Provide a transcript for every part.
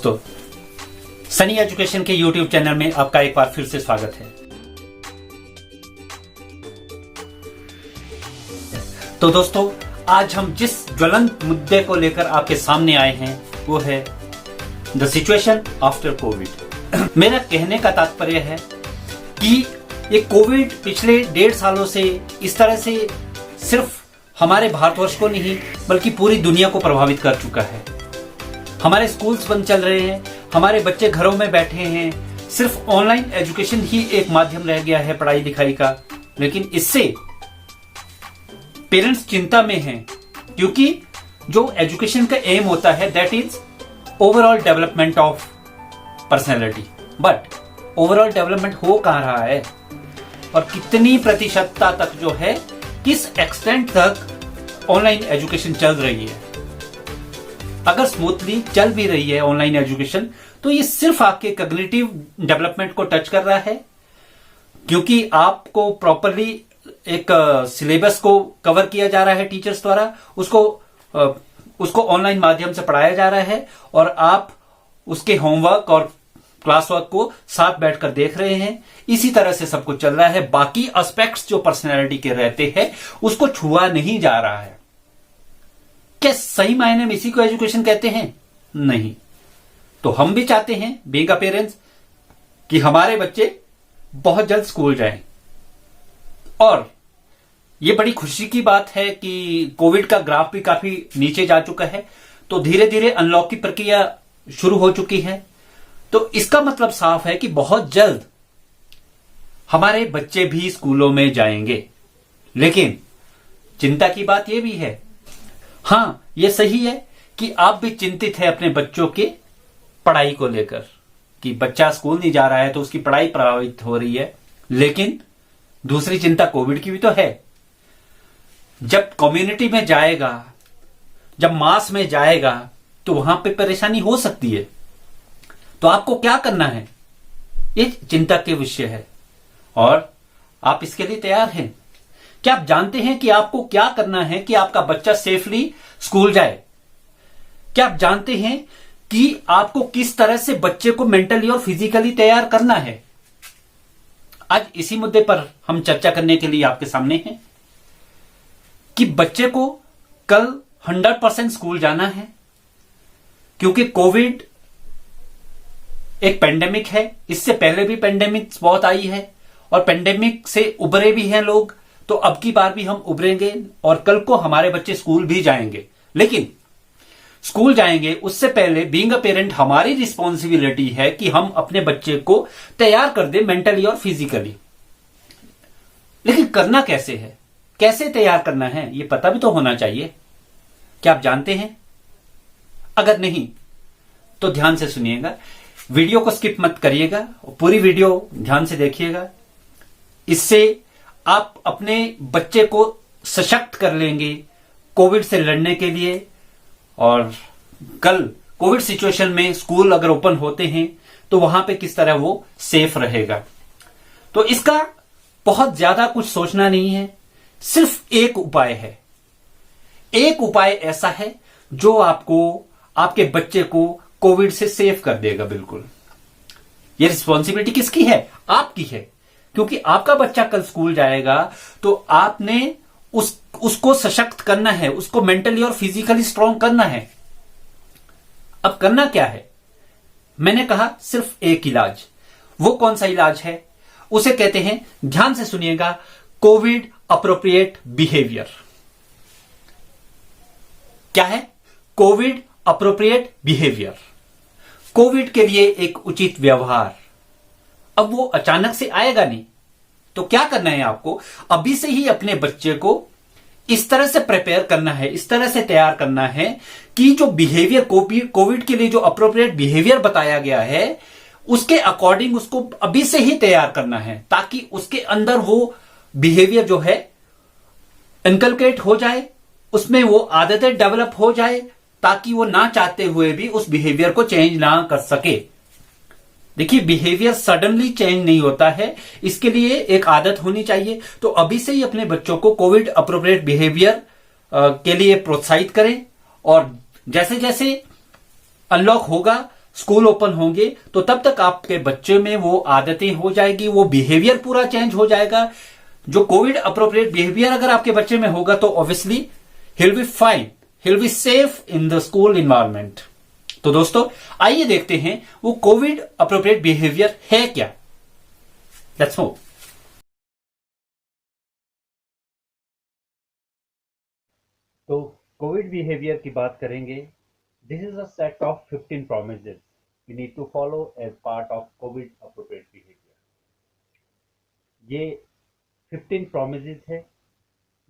दोस्तों, सनी एजुकेशन के YouTube channel में आपका एक बार फिर से स्वागत है। तो दोस्तों, आज हम जिस ज्वलंत मुद्दे को लेकर आपके सामने आए हैं वो है द सिचुएशन आफ्टर कोविड। मेरा कहने का तात्पर्य है कि ये कोविड पिछले 1.5 सालों से इस तरह से सिर्फ हमारे भारतवर्ष को नहीं बल्कि पूरी दुनिया को प्रभावित कर चुका है। हमारे स्कूल्स बंद चल रहे हैं, हमारे बच्चे घरों में बैठे हैं, सिर्फ ऑनलाइन एजुकेशन ही एक माध्यम रह गया है पढ़ाई लिखाई का। लेकिन इससे पेरेंट्स चिंता में हैं क्योंकि जो एजुकेशन का एम होता है that is overall development of personality, but overall development हो कहां रहा है और कितनी प्रतिशतता तक जो है, किस एक्सटेंट तक ऑनलाइन एजुकेशन चल रही है। अगर स्मूथली चल भी रही है ऑनलाइन एजुकेशन तो ये सिर्फ आपके कॉग्निटिव डेवलपमेंट को टच कर रहा है क्योंकि आपको प्रॉपरली एक सिलेबस को कवर किया जा रहा है टीचर्स द्वारा, उसको ऑनलाइन माध्यम से पढ़ाया जा रहा है और आप उसके होमवर्क और क्लास वर्क को साथ बैठकर देख रहे हैं। इसी तरह से सब कुछ चल रहा है। बाकी एस्पेक्ट्स जो पर्सनैलिटी के रहते हैं उसको छुआ नहीं जा रहा है। क्या सही मायने में इसी को एजुकेशन कहते हैं? नहीं। तो हम भी चाहते हैं बीइंग अ पेरेंट्स कि हमारे बच्चे बहुत जल्द स्कूल जाएं। और ये बड़ी खुशी की बात है कि कोविड का ग्राफ भी काफी नीचे जा चुका है, तो धीरे धीरे अनलॉक की प्रक्रिया शुरू हो चुकी है। तो इसका मतलब साफ है कि बहुत जल्द हमारे बच्चे भी स्कूलों में जाएंगे। लेकिन चिंता की बात यह भी है, हां यह सही है कि आप भी चिंतित है अपने बच्चों के पढ़ाई को लेकर कि बच्चा स्कूल नहीं जा रहा है तो उसकी पढ़ाई प्रभावित हो रही है। लेकिन दूसरी चिंता कोविड की भी तो है। जब कम्युनिटी में जाएगा, जब मास में जाएगा तो वहां पे परेशानी हो सकती है। तो आपको क्या करना है, ये चिंता के विषय है और आप इसके लिए तैयार हैं। क्या आप जानते हैं कि आपको क्या करना है कि आपका बच्चा सेफली स्कूल जाए? क्या आप जानते हैं कि आपको किस तरह से बच्चे को मेंटली और फिजिकली तैयार करना है? आज इसी मुद्दे पर हम चर्चा करने के लिए आपके सामने हैं कि बच्चे को कल 100% स्कूल जाना है क्योंकि कोविड एक पेंडेमिक है। इससे पहले भी पेंडेमिक बहुत आई है और पेंडेमिक से उभरे भी हैं लोग, तो अब की बार भी हम उभरेंगे और कल को हमारे बच्चे स्कूल भी जाएंगे। लेकिन स्कूल जाएंगे उससे पहले बीइंग अ पेरेंट हमारी रिस्पॉन्सिबिलिटी है कि हम अपने बच्चे को तैयार कर दें मेंटली और फिजिकली। लेकिन करना कैसे है, कैसे तैयार करना है, यह पता भी तो होना चाहिए। क्या आप जानते हैं? अगर नहीं तो ध्यान से सुनिएगा, वीडियो को स्किप मत करिएगा, पूरी वीडियो ध्यान से देखिएगा। इससे आप अपने बच्चे को सशक्त कर लेंगे कोविड से लड़ने के लिए। और कल कोविड सिचुएशन में स्कूल अगर ओपन होते हैं तो वहां पे किस तरह वो सेफ रहेगा। तो इसका बहुत ज्यादा कुछ सोचना नहीं है, सिर्फ एक उपाय है। एक उपाय ऐसा है जो आपको, आपके बच्चे को कोविड से सेव कर देगा। बिल्कुल ये रिस्पॉन्सिबिलिटी किसकी है? आपकी है, क्योंकि आपका बच्चा कल स्कूल जाएगा तो आपने उसको सशक्त करना है, उसको मेंटली और फिजिकली स्ट्रांग करना है। अब करना क्या है? मैंने कहा सिर्फ एक इलाज। वो कौन सा इलाज है? उसे कहते हैं, ध्यान से सुनिएगा, कोविड अप्रोप्रिएट बिहेवियर। क्या है कोविड अप्रोप्रिएट बिहेवियर? कोविड के लिए एक उचित व्यवहार। अब वो अचानक से आएगा नहीं, तो क्या करना है आपको? अभी से ही अपने बच्चे को इस तरह से प्रिपेयर करना है, इस तरह से तैयार करना है कि जो बिहेवियर कोविड के लिए जो अप्रोप्रिएट बिहेवियर बताया गया है उसके अकॉर्डिंग उसको अभी से ही तैयार करना है, ताकि उसके अंदर वो बिहेवियर जो है इनकलकेट हो जाए, उसमें वो आदतें डेवलप हो जाए, ताकि वो ना चाहते हुए भी उस बिहेवियर को चेंज ना कर सके। देखिए, बिहेवियर सडनली चेंज नहीं होता है, इसके लिए एक आदत होनी चाहिए। तो अभी से ही अपने बच्चों को कोविड अप्रोप्रिएट बिहेवियर के लिए प्रोत्साहित करें और जैसे जैसे अनलॉक होगा स्कूल ओपन होंगे तो तब तक आपके बच्चे में वो आदतें हो जाएगी, वो बिहेवियर पूरा चेंज हो जाएगा। जो कोविड अप्रोप्रिएट बिहेवियर अगर आपके बच्चे में होगा तो obviously he will be fine, he will be safe in the school environment. तो दोस्तों आइए देखते हैं वो कोविड अप्रोप्रिएट बिहेवियर है क्या। Let's move. तो कोविड बिहेवियर की बात करेंगे। This is a set of 15 promises we need to follow as part of COVID appropriate behavior। ये 15 promises है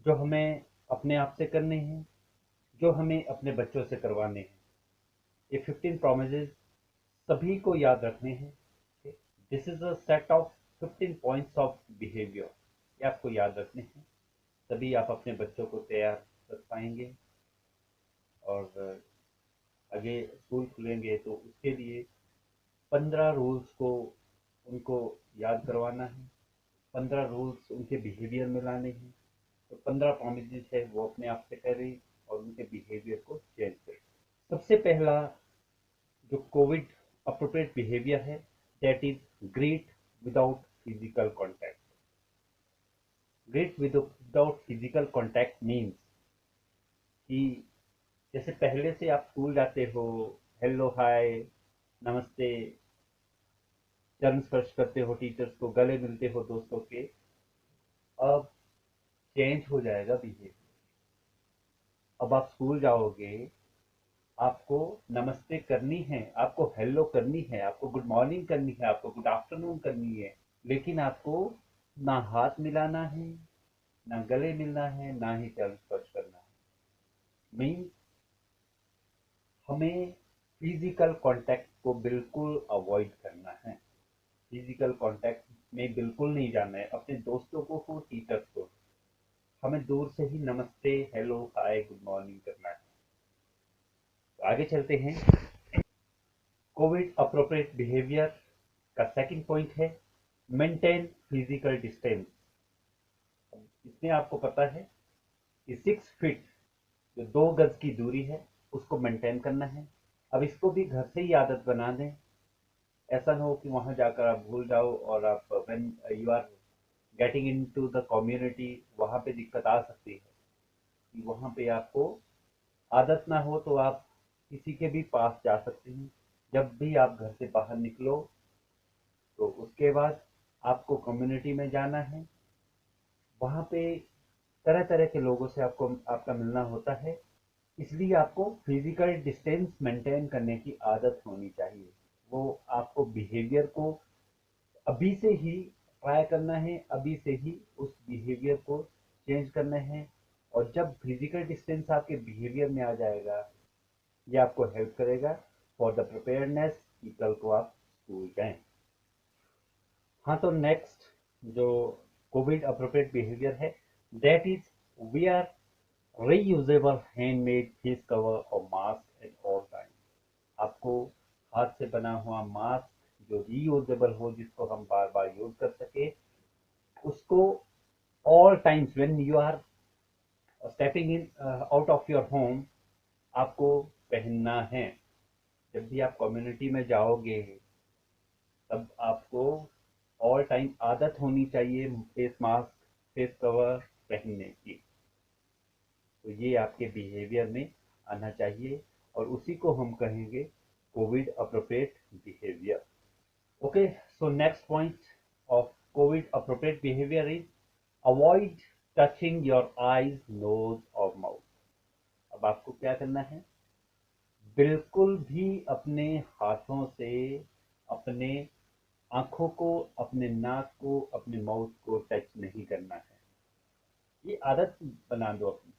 जो हमें अपने आप से करने हैं, जो हमें अपने बच्चों से करवाने हैं। ये 15 promises सभी को याद रखने हैं। This is a set of 15 points of behaviour, ये आपको याद रखने हैं, तभी आप अपने बच्चों को तैयार कर पाएंगे। और आगे स्कूल खुलेंगे तो उसके लिए 15 रूल्स को उनको याद करवाना है, 15 रूल्स उनके बिहेवियर में लाने हैं। तो 15 प्रॉमिसेस है वो अपने आप से करें और उनके बिहेवियर को चेंज करें। सबसे पहला जो कोविड अप्रोप्रिएट बिहेवियर है that is greet without physical contact. Greet without physical contact means कि जैसे पहले से आप स्कूल जाते हो, हेलो हाय नमस्ते, चरण स्पर्श करते हो टीचर्स को, गले मिलते हो दोस्तों के, अब चेंज हो जाएगा बिहेवियर। अब आप स्कूल जाओगे, आपको नमस्ते करनी है, आपको हेलो करनी है, आपको गुड मॉर्निंग करनी है, आपको गुड आफ्टरनून करनी है, लेकिन आपको ना हाथ मिलाना है, ना गले मिलना है, ना ही चरण स्पर्श करना है। मीन्स हमें फिजिकल कांटेक्ट को बिल्कुल अवॉइड करना है। फिजिकल कांटेक्ट में बिल्कुल नहीं जाना है। अपने दोस्तों को हो, टीचर्स को, हमें दूर से ही नमस्ते, हेलो, हाय, गुड मॉर्निंग करना है। तो आगे चलते हैं। कोविड अप्रोप्रिएट बिहेवियर का सेकंड पॉइंट है मेंटेन फिजिकल डिस्टेंस। इसमें आपको पता है कि 6 फीट जो 2 गज की दूरी है उसको मेंटेन करना है। अब इसको भी घर से ही आदत बना दें। ऐसा ना हो कि वहां जाकर आप भूल जाओ और आप when you are getting into the community वहां पे दिक्कत आ सकती है कि वहां पे आपको आदत ना हो तो आप किसी के भी पास जा सकते हैं। जब भी आप घर से बाहर निकलो तो उसके बाद आपको कम्युनिटी में जाना है, वहां पे तरह तरह के लोगों से आपका मिलना होता है, इसलिए आपको फिजिकल डिस्टेंस मेंटेन करने की आदत होनी चाहिए। वो आपको बिहेवियर को अभी से ही ट्राई करना है, अभी से ही उस बिहेवियर को चेंज करना है। और जब फिजिकल डिस्टेंस आपके बिहेवियर में आ जाएगा, ये आपको हेल्प करेगा फॉर द प्रिपेयर्डनेस कि कल को आप स्कूल जाएं। हाँ, तो नेक्स्ट जो कोविड अप्रोप्रिएट बिहेवियर है that is wear reusable handmade face cover और मास्क एट ऑल टाइम। आपको हाथ से बना हुआ मास्क जो रीयूजेबल हो, जिसको हम बार बार यूज कर सके, उसको all times when you are stepping in out of your home आपको पहनना है। जब भी आप कम्युनिटी में जाओगे तब आपको ऑल टाइम आदत होनी चाहिए फेस मास्क, फेस कवर पहनने की। तो ये आपके बिहेवियर में आना चाहिए और उसी को हम कहेंगे covid appropriate behaviour. Okay, so next point of covid appropriate behaviour is avoid touching your eyes, nose और माउथ। अब आपको क्या करना है, बिल्कुल भी अपने हाथों से अपने आंखों को, अपने नाक को, अपने माउथ को टच नहीं करना है। ये आदत बना दो अपनी।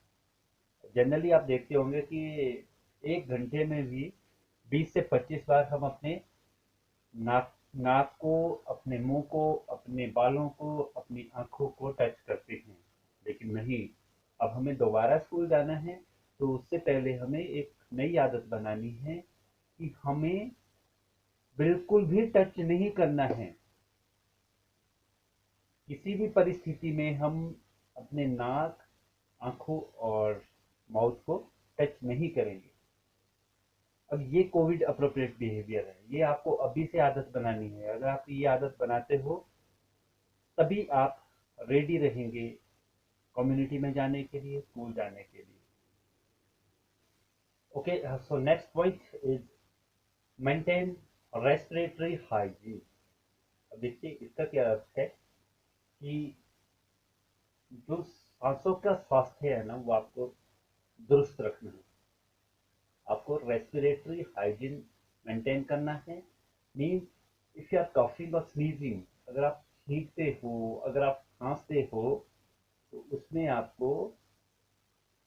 जनरली आप देखते होंगे कि 1 घंटे में भी 20 से 25 बार हम अपने नाक नाक को, अपने मुंह को, अपने बालों को, अपनी आंखों को टच करते हैं। लेकिन नहीं, अब हमें दोबारा स्कूल जाना है तो उससे पहले हमें एक नई आदत बनानी है कि हमें बिल्कुल भी टच नहीं करना है। किसी भी परिस्थिति में हम अपने नाक, आंखों और माउथ को टच नहीं करेंगे। अब ये कोविड अप्रोप्रिएट बिहेवियर है, ये आपको अभी से आदत बनानी है। अगर आप ये आदत बनाते हो तभी आप रेडी रहेंगे कम्युनिटी में जाने के लिए, स्कूल जाने के लिए। Okay, so next point is maintain respiratory hygiene. अब देखिए इसका क्या अर्थ है कि जो सांसों का स्वास्थ्य है ना, वो आपको दुरुस्त रखना है, आपको रेस्पिरेटरी हाइजीन मेंटेन करना है। Mean if you are coughing और स्नीजिंग, अगर आप छींकते हो, अगर आप खांसते हो, तो उसमें आपको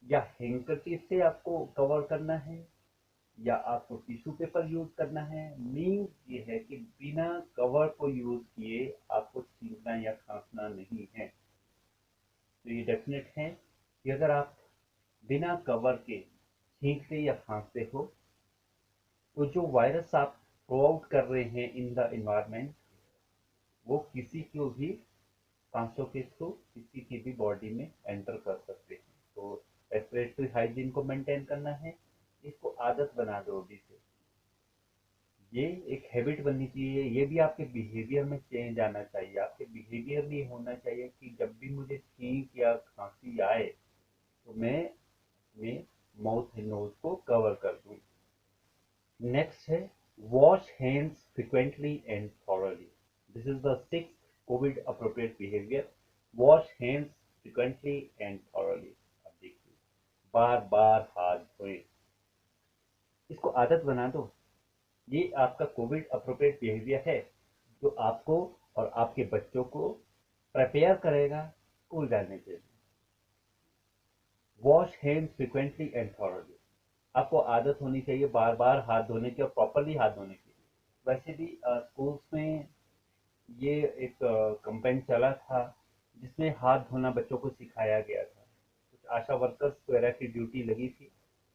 या हैंकरचीफ से आपको कवर करना है या आपको टिश्यू पेपर यूज करना है। मीन ये है कि बिना कवर को यूज किए आपको छींकना या खांसना नहीं है। तो ये डेफिनेट है कि अगर आप बिना कवर के छींकते या खांसते हो तो जो वायरस आप थ्रो आउट कर रहे हैं इन द इन्वायरमेंट, वो किसी को भी सांसों के थ्रू किसी की भी बॉडी में एंटर कर सकते हैं। तो रेस्पिरेटरी हाइजीन को मेंटेन करना है, इसको आदत बना दो अभी से, ये एक हैबिट बननी चाहिए। ये भी आपके बिहेवियर में चेंज आना चाहिए। आपके बिहेवियर में होना चाहिए कि जब भी मुझे छींक या खांसी आए तो मैं अपने माउथ एंड नोज को कवर कर दूं। नेक्स्ट है wash hands frequently and thoroughly. This is the sixth Covid appropriate behaviour, wash hands frequently and thoroughly. अब देखिए, बार बार हाथ धोएं, इसको आदत बना दो। ये आपका कोविड अप्रोप्रिएट बिहेवियर है जो आपको और आपके बच्चों को प्रिपेयर करेगा स्कूल जाने के लिए। Wash hands frequently and thoroughly, आपको आदत होनी चाहिए बार बार हाथ धोने की और प्रॉपरली हाथ धोने की। वैसे भी स्कूल्स में ये एक कैंपेन चला था जिसमें हाथ धोना बच्चों को सिखाया गया था। कुछ आशा वर्कर्स वगैरह की ड्यूटी लगी थी,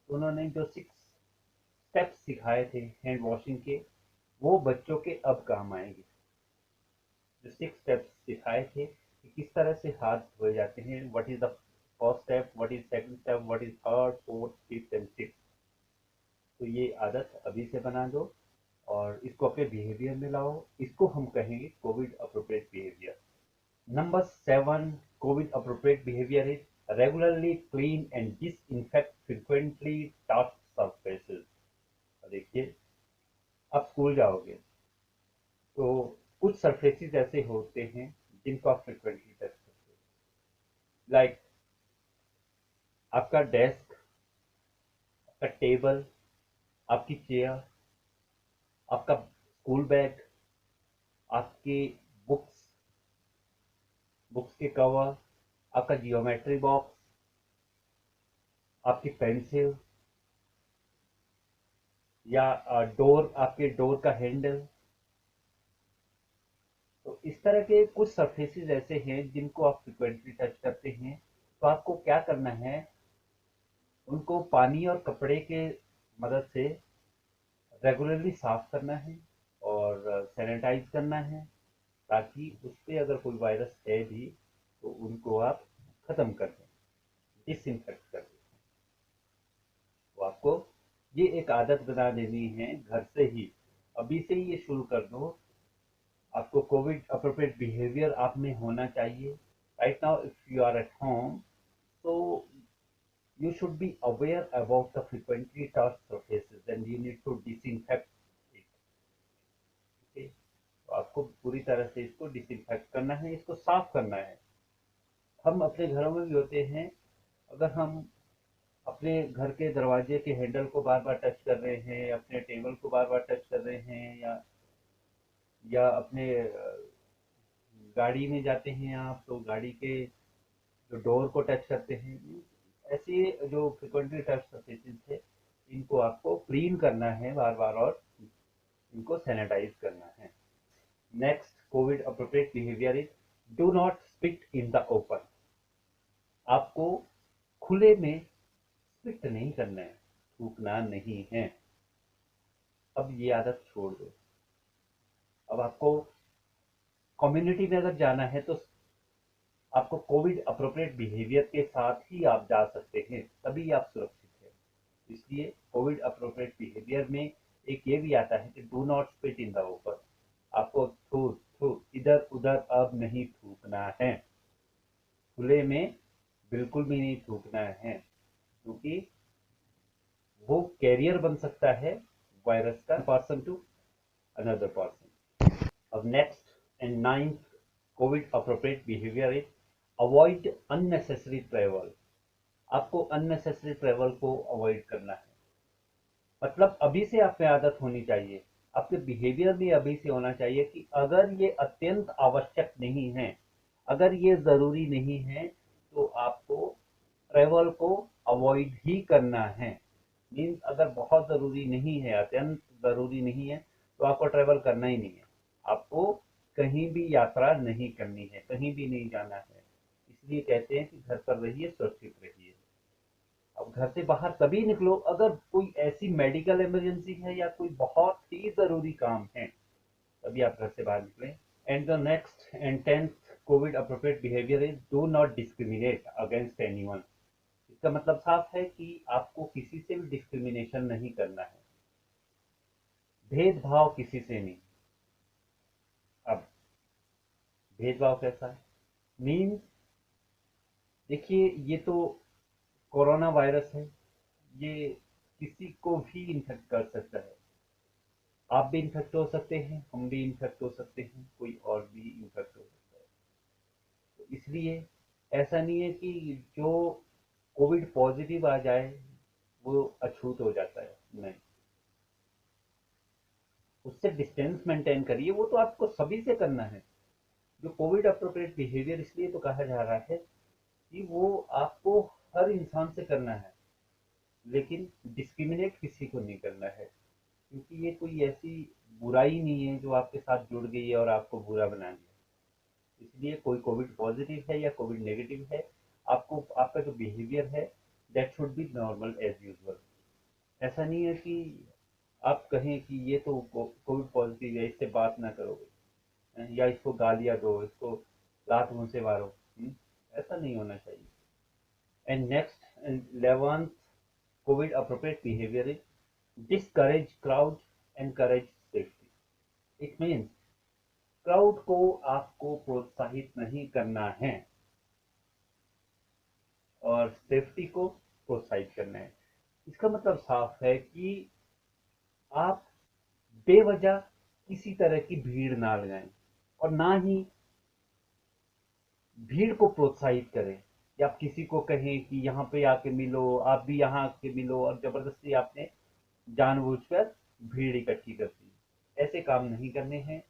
तो उन्होंने जो 6 स्टेप्स सिखाए थे हैंड वॉशिंग के, वो बच्चों के अब काम आएंगे। जो 6 स्टेप्स सिखाए थे कि किस तरह से हाथ धोए जाते हैं, what is the first step, what is second step, what is third, fourth, fifth and sixth. तो ये आदत अभी से बना दो और इसको अपने बिहेवियर में लाओ। इसको हम कहेंगे covid appropriate behaviour. Number 7 Covid appropriate behaviour is regularly clean and disinfect frequently touch surfaces. देखिए, आप स्कूल जाओगे तो कुछ सरफेसेस ऐसे होते हैं जिनको आप फ्रिक्वेंटली टच करते हो, लाइक आपका डेस्क, आपका टेबल, आपकी चेयर, आपका स्कूल बैग, आपके बुक्स, बुक्स के कवर, आपका जियोमेट्री बॉक्स, आपकी पेंसिल या डोर, आपके डोर का हैंडल। तो इस तरह के कुछ सरफेसेस ऐसे हैं जिनको आप फ्रिक्वेंटली टच करते हैं। तो आपको क्या करना है, उनको पानी और कपड़े के मदद से रेगुलरली साफ करना है और सैनिटाइज करना है, ताकि उस पर अगर कोई वायरस है भी तो उनको आप खत्म कर दें, डिसइंफेक्ट कर दें। तो आपको ये एक आदत बना देनी है घर से ही, अभी से ही ये शुरू कर दो। आपको कोविड अप्रोप्रिएट बिहेवियर आप में होना चाहिए। Right now if you are at home, so you should be aware about the frequently touched surfaces and you need to disinfect it. Okay? तो आपको पूरी तरह से इसको डिसइंफेक्ट करना है, इसको साफ करना है। हम अपने घरों में भी होते हैं, अगर हम अपने घर के दरवाजे के हैंडल को बार बार टच कर रहे हैं, अपने टेबल को बार बार टच कर रहे हैं, या अपने गाड़ी में जाते हैं आप तो गाड़ी के जो डोर को टच करते हैं, ऐसे जो फ्रिक्वेंटली टच सरफेसेस है इनको आपको क्लीन करना है बार बार और इनको सैनिटाइज करना है। Next Covid appropriate behaviour is do not spit in the open. आपको खुले में स्पिट नहीं करना है, थूकना नहीं है। अब ये आदत छोड़ दो। अब आपको कम्युनिटी में अगर जाना है तो आपको कोविड अप्रोप्रिएट बिहेवियर के साथ ही आप जा सकते हैं, तभी आप सुरक्षित हैं। इसलिए कोविड अप्रोप्रिएट बिहेवियर में एक ये भी आता है कि do not spit in the open. आपको थू थू इधर उधर अब नहीं थूकना है, खुले में बिल्कुल भी नहीं थूकना है, क्योंकि वो कैरियर बन सकता है वायरस का, पर्सन टू अनदर पर्सन। अब next and ninth Covid appropriate behaviour is avoid unnecessary travel. आपको अननेसेसरी ट्रेवल को अवॉइड करना है, मतलब अभी से आप में आदत होनी चाहिए, आपके बिहेवियर भी अभी से होना चाहिए कि अगर ये अत्यंत आवश्यक नहीं है, अगर ये जरूरी नहीं है, तो आपको ट्रेवल को अवॉइड ही करना है। मीन्स अगर बहुत जरूरी नहीं है, अत्यंत जरूरी नहीं है, तो आपको ट्रेवल करना ही नहीं है, आपको कहीं भी यात्रा नहीं करनी है, कहीं भी नहीं जाना है। इसलिए कहते हैं कि घर पर रहिए, सुरक्षित रहिए। अब घर से बाहर तभी निकलो अगर कोई ऐसी मेडिकल इमरजेंसी है या कोई बहुत ही जरूरी काम है, तभी आप घर से बाहर निकलें। And the next and tenth Covid appropriate behaviour is do not discriminate against anyone. इसका मतलब साफ है कि आपको किसी से भी डिस्क्रिमिनेशन नहीं करना है, भेदभाव किसी से नहीं। अब भेदभाव कैसा है? मीन्स देखिए, ये तो कोरोना वायरस है, ये किसी को भी इन्फेक्ट कर सकता है। आप भी इन्फेक्ट हो सकते हैं, हम भी इन्फेक्ट हो सकते हैं, कोई और भी इन्फेक्ट हो सकता है। तो इसलिए ऐसा नहीं है कि जो कोविड पॉजिटिव आ जाए वो अछूत हो जाता है, नहीं। उससे डिस्टेंस मेंटेन करिए, वो तो आपको सभी से करना है। जो कोविड अप्रोप्रिएट बिहेवियर इसलिए तो कहा जा रहा है कि वो आपको हर इंसान से करना है, लेकिन डिस्क्रिमिनेट किसी को नहीं करना है, क्योंकि ये कोई ऐसी बुराई नहीं है जो आपके साथ जुड़ गई है और आपको बुरा बना दिया। इसलिए कोई कोविड पॉजिटिव है या कोविड नेगेटिव है, आपको आपका जो बिहेवियर है that should be normal as usual. ऐसा नहीं है कि आप कहें कि ये तो कोविड पॉजिटिव है, इससे बात ना करोगे, या इसको गालियां दो, इसको लात मुंह से मारो। ऐसा नहीं होना चाहिए। And next 11th Covid appropriate behaviour is discourage crowd, encourage safety. It means crowd को आपको प्रोत्साहित नहीं करना है और सेफ्टी को प्रोत्साहित करना है। इसका मतलब साफ है कि आप बेवजह किसी तरह की भीड़ ना लगाएं और ना ही भीड़ को प्रोत्साहित करें, या आप किसी को कहें कि यहाँ पे आके मिलो, आप भी यहाँ आके मिलो, और जबरदस्ती आपने जानबूझकर भीड़ इकट्ठी कर दी। ऐसे काम नहीं करने हैं,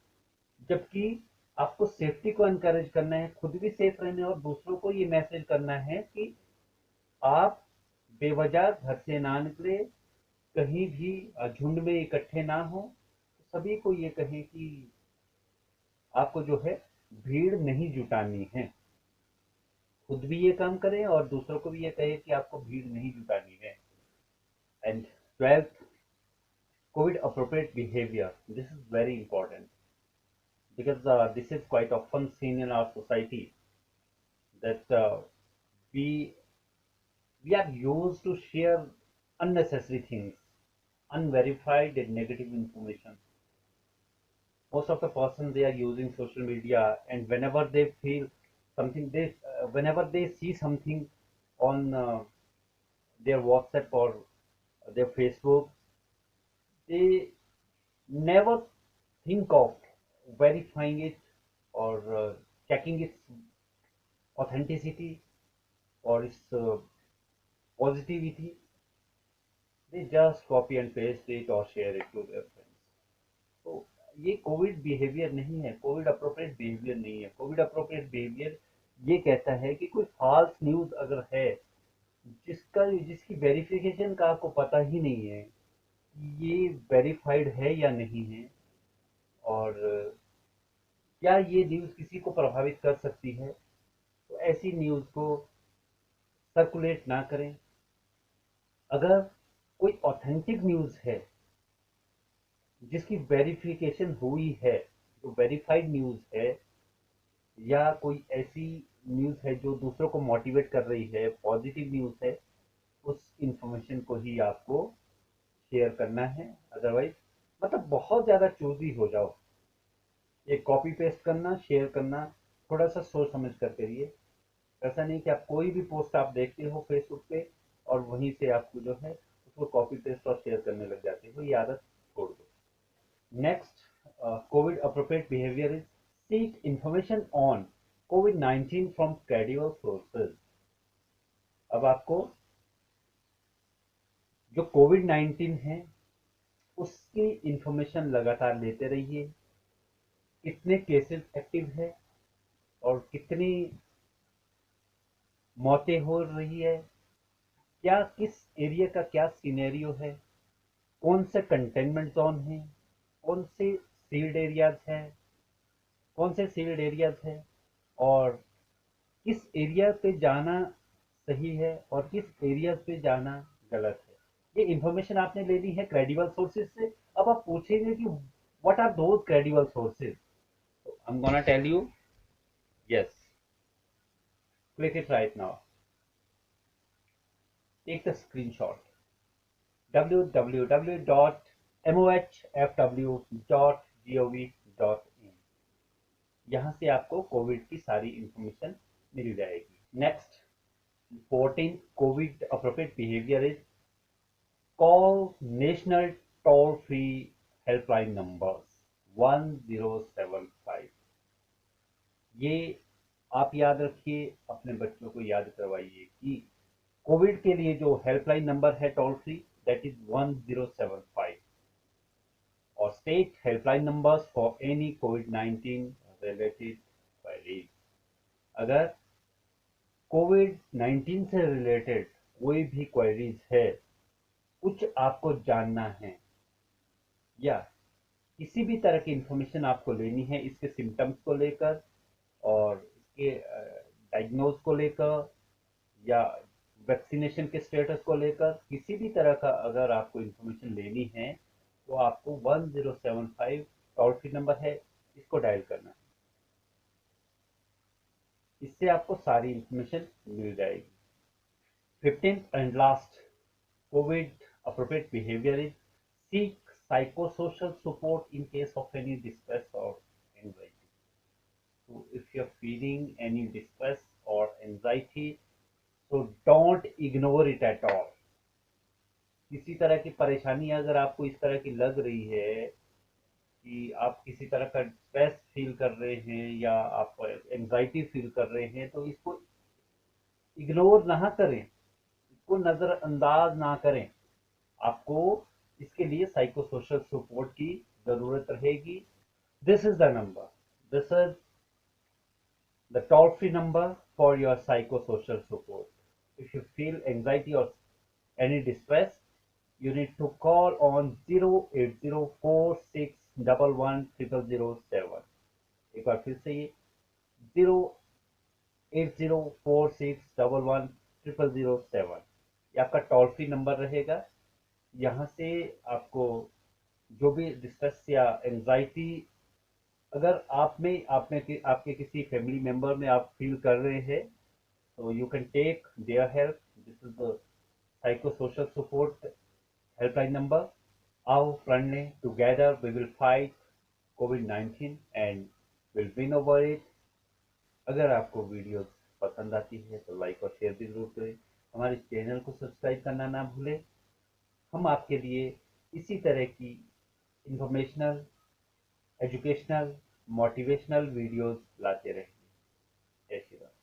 जबकि आपको सेफ्टी को एनकरेज करना है, खुद भी सेफ रहना है और दूसरों को ये मैसेज करना है कि आप बेवजह घर से ना निकले, कहीं भी झुंड में इकट्ठे ना हो। तो सभी को ये कहें कि आपको जो है भीड़ नहीं जुटानी है, खुद भी ये काम करें और दूसरों को भी ये कहें कि आपको भीड़ नहीं जुटानी है। And 12th Covid appropriate behaviour, this is very important because this is quite often seen in our society that we are used to share unnecessary things, unverified and negative information. Most of the person, they are using social media, and whenever they feel something, they whenever they see something on their WhatsApp or their Facebook, they never think of verifying it or checking its authenticity or its positivity. They just copy and paste it or share it to their friends. तो ये Covid behaviour नहीं है, Covid appropriate behaviour नहीं है। Covid appropriate behaviour ये कहता है कि कोई फॉल्स न्यूज अगर है, जिसकी वेरिफिकेशन का आपको पता ही नहीं है कि ये वेरीफाइड है या नहीं है, और क्या ये न्यूज किसी को प्रभावित कर सकती है, तो ऐसी न्यूज को सर्कुलेट ना करें। अगर कोई ऑथेंटिक न्यूज है जिसकी वेरिफिकेशन हुई है, जो वेरीफाइड न्यूज है, या कोई ऐसी न्यूज है जो दूसरों को मोटिवेट कर रही है, पॉजिटिव न्यूज है, उस इंफॉर्मेशन को ही आपको शेयर करना है। अदरवाइज मतलब बहुत ज़्यादा चूजी हो जाओ, ये कॉपी पेस्ट करना, शेयर करना, थोड़ा सा सोच समझ कर करिए। ऐसा नहीं कि आप कोई भी पोस्ट आप देखते हो फेसबुक पे और वहीं से आपको जो है उसको कॉपी पेस्ट और शेयर करने लग जाते हो, ये आदत छोड़ दो। Next, Covid appropriate behaviour is seek information on COVID-19 from credible sources. अब आपको जो COVID-19 है उसकी इंफॉर्मेशन लगातार लेते रहिए, कितने केसेस एक्टिव है और कितनी मौतें हो रही है, क्या किस एरिया का क्या सिनेरियो है, कौन से कंटेनमेंट जोन है, कौन से सील्ड एरियाज हैं, कौन से सील्ड एरियाज हैं, और किस एरिया पे जाना सही है और किस एरिया पे जाना गलत है। ये इंफॉर्मेशन आपने लेनी है क्रेडिबल सोर्सेज से। अब आप पूछेंगे कि what are those credible sources, I am gonna tell you. Yes, click it right now, take the screenshot, www.mohfw.gov.in। यहाँ से आपको कोविड की सारी इंफॉर्मेशन मिल जाएगी। Next, 14 Covid appropriate behaviour is call national toll free helpline numbers 1075। ये आप याद रखिए, अपने बच्चों को याद करवाइए कि कोविड के लिए जो हेल्पलाइन नंबर है टोल फ्री, दैट इज 1075, और state helpline numbers for any COVID-19 related queries. अगर COVID-19 से रिलेटेड कोई भी क्वेरीज है, कुछ आपको जानना है या किसी भी तरह की इंफॉर्मेशन आपको लेनी है इसके सिम्टम्स को लेकर और इसके डायग्नोज को लेकर या वैक्सीनेशन के स्टेटस को लेकर, किसी भी तरह का अगर आपको इंफॉर्मेशन लेनी है तो आपको 1075 टोल फ्री नंबर है, इसको डायल करना है। इससे आपको सारी इंफॉर्मेशन मिल जाएगी। 15th and last Covid appropriate behaviour is seek psychosocial support in case of any distress or anxiety. So if you're feeling any distress or anxiety, so don't ignore it at all. किसी तरह की परेशानी अगर आपको इस तरह की लग रही है कि आप किसी तरह का स्ट्रेस फील कर रहे हैं या आप एंजाइटी फील कर रहे हैं, तो इसको इग्नोर ना करें, इसको नज़रअंदाज ना करें। आपको इसके लिए साइको सोशल सपोर्ट की जरूरत रहेगी। This is the number, this is the toll free number for your psycho social support. If you feel anxiety और any distress, you need to call on 08046110007। एक बार फिर से ये 08046110007 ये आपका टोल फ्री नंबर रहेगा। यहाँ से आपको जो भी डिस्ट्रेस या एंजाइटी अगर आपके किसी फैमिली मेंबर में आप फील कर रहे हैं, तो you can take their help. This is the psychosocial support helpline number. आओ प्रण लें, together we will fight COVID-19 and will win over it। अगर आपको वीडियो पसंद आती है तो लाइक और शेयर भी जरूर करें, हमारे चैनल को सब्सक्राइब करना ना भूलें। हम आपके लिए इसी तरह की इंफॉर्मेशनल, एजुकेशनल, मोटिवेशनल वीडियोस लाते रहें।